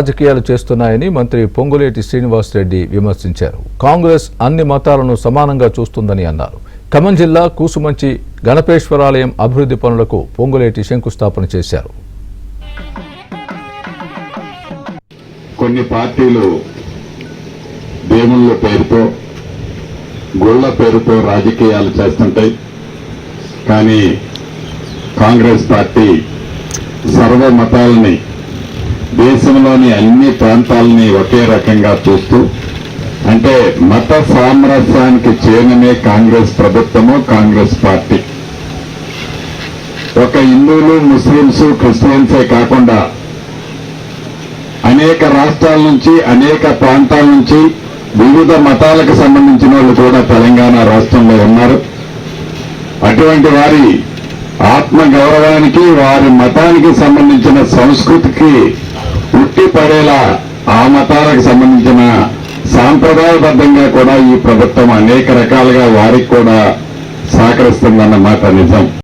రాజకీయాలు చేస్తున్నాయని మంత్రి పొంగులేటి శ్రీనివాసరెడ్డి విమర్శించారు. కాంగ్రెస్ అన్ని మతాలను సమానంగా చూస్తుందని అన్నారు. ఖమ్మం జిల్లా కూసుమంచి గణపేశ్వరాలయం అభివృద్ధి పనులకు పొంగులేటి శంకుస్థాపన చేశారు. కొన్ని పార్టీలు దేవుళ్ళ పేరుతో గుళ్ళ పేరుతో రాజకీయాలు చేస్తుంటాయి. కానీ కాంగ్రెస్ పార్టీ సర్వ మతాలని దేశంలోని అన్ని ప్రాంతాలని ఒకే రకంగా చూస్తూ అంటే మత సామరస్యానికి చేరనే కాంగ్రెస్ ప్రభుత్వము కాంగ్రెస్ పార్టీ. ఒక హిందువులు ముస్లింస్ క్రిస్టియన్సే కాకుండా అనేక రాష్ట్రాల నుంచి అనేక ప్రాంతాల నుంచి వివిధ మతాలకు సంబంధించిన వాళ్ళు కూడా తెలంగాణ రాష్ట్రంలో ఉన్నారు. అటువంటి వారి ఆత్మ గౌరవానికి వారి మతానికి సంబంధించిన సంస్కృతికి ఉట్టి పడేలా ఆ మతాలకు సంబంధించిన సాంప్రదాయబద్ధంగా కూడా ఈ ప్రభుత్వం అనేక రకాలుగా వారికి కూడా సహకరిస్తుందన్నమాట నిజం.